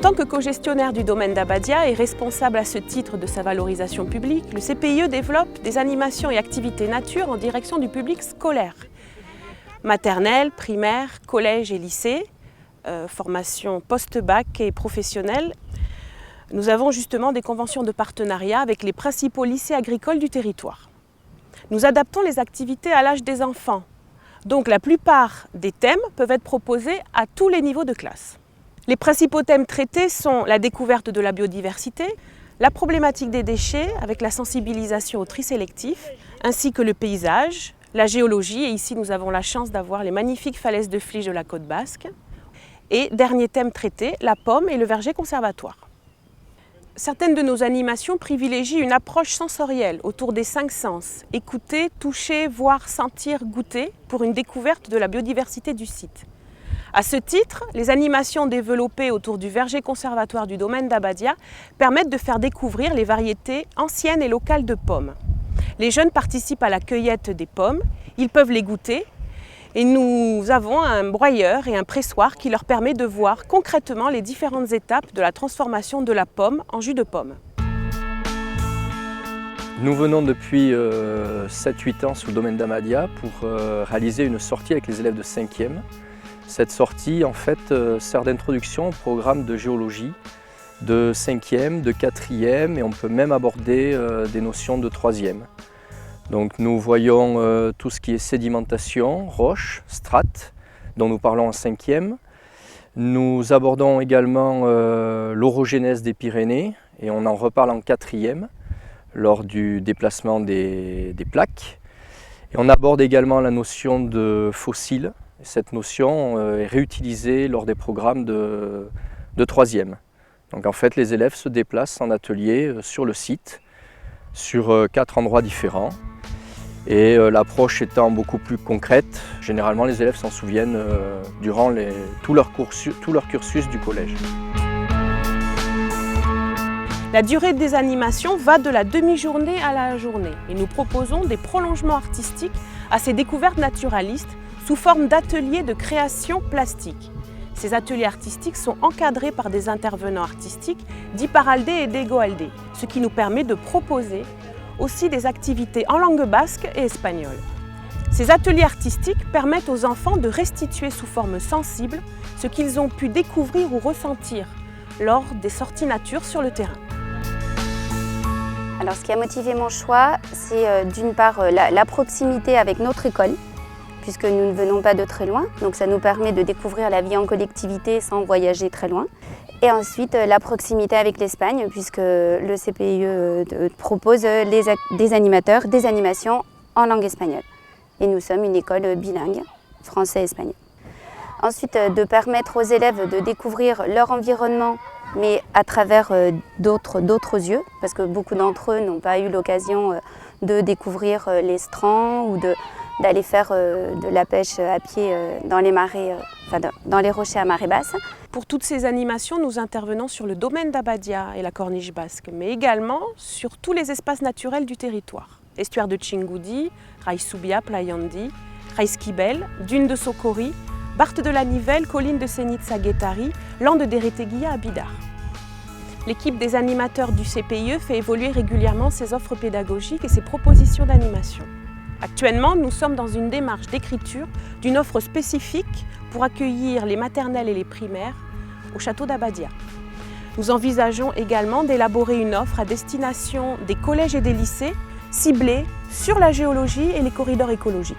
tant que co-gestionnaire du domaine d'Abadia et responsable à ce titre de sa valorisation publique, le CPIE développe des animations et activités nature en direction du public scolaire. Maternelle, primaire, collège et lycée, formation post-bac et professionnelle. Nous avons justement des conventions de partenariat avec les principaux lycées agricoles du territoire. Nous adaptons les activités à l'âge des enfants. Donc la plupart des thèmes peuvent être proposés à tous les niveaux de classe. Les principaux thèmes traités sont la découverte de la biodiversité, la problématique des déchets avec la sensibilisation au tri sélectif, ainsi que le paysage, la géologie, et ici nous avons la chance d'avoir les magnifiques falaises de Fliche de la Côte Basque. Et dernier thème traité, la pomme et le verger conservatoire. Certaines de nos animations privilégient une approche sensorielle autour des 5 sens, écouter, toucher, voir, sentir, goûter, pour une découverte de la biodiversité du site. À ce titre, les animations développées autour du verger conservatoire du domaine d'Abadia permettent de faire découvrir les variétés anciennes et locales de pommes. Les jeunes participent à la cueillette des pommes, ils peuvent les goûter, et nous avons un broyeur et un pressoir qui leur permet de voir concrètement les différentes étapes de la transformation de la pomme en jus de pomme. Nous venons depuis 7-8 ans sous le domaine d'Abadia pour réaliser une sortie avec les élèves de 5e. Cette sortie en fait sert d'introduction au programme de géologie de 5e, de 4e et on peut même aborder des notions de 3e. Donc nous voyons tout ce qui est sédimentation, roches, strates, dont nous parlons en 5e. Nous abordons également l'orogénèse des Pyrénées et on en reparle en 4e lors du déplacement des plaques. Et on aborde également la notion de fossiles. Et cette notion est réutilisée lors des programmes de 3e. Donc en fait les élèves se déplacent en atelier sur le site, sur 4 endroits différents. Et l'approche étant beaucoup plus concrète, généralement les élèves s'en souviennent durant tout leur cursus du collège. La durée des animations va de la demi-journée à la journée et nous proposons des prolongements artistiques à ces découvertes naturalistes sous forme d'ateliers de création plastique. Ces ateliers artistiques sont encadrés par des intervenants artistiques d'Iparralde et d'Egoalde, ce qui nous permet de proposer aussi des activités en langue basque et espagnole. Ces ateliers artistiques permettent aux enfants de restituer sous forme sensible ce qu'ils ont pu découvrir ou ressentir lors des sorties nature sur le terrain. Alors, ce qui a motivé mon choix, c'est d'une part la proximité avec notre école, puisque nous ne venons pas de très loin, donc ça nous permet de découvrir la vie en collectivité sans voyager très loin. Et ensuite, la proximité avec l'Espagne, puisque le CPIE propose des animateurs, des animations en langue espagnole. Et nous sommes une école bilingue, français-espagnol. Ensuite, de permettre aux élèves de découvrir leur environnement, mais à travers d'autres yeux, parce que beaucoup d'entre eux n'ont pas eu l'occasion de découvrir les strands ou d'aller faire de la pêche à pied dans les marais, dans les rochers à marée basse. Pour toutes ces animations, nous intervenons sur le domaine d'Abadia et la Corniche basque, mais également sur tous les espaces naturels du territoire. Estuaire de Txingudi, Rai Zubia, Playandi, Rai Skibel, Dunes de Sokori, Barthes de la Nivelle, Collines de Senitza-Guettari, Landes d'Ereteguia à Bidar. L'équipe des animateurs du CPIE fait évoluer régulièrement ses offres pédagogiques et ses propositions d'animation. Actuellement, nous sommes dans une démarche d'écriture d'une offre spécifique pour accueillir les maternelles et les primaires au château d'Abadia. Nous envisageons également d'élaborer une offre à destination des collèges et des lycées ciblée sur la géologie et les corridors écologiques.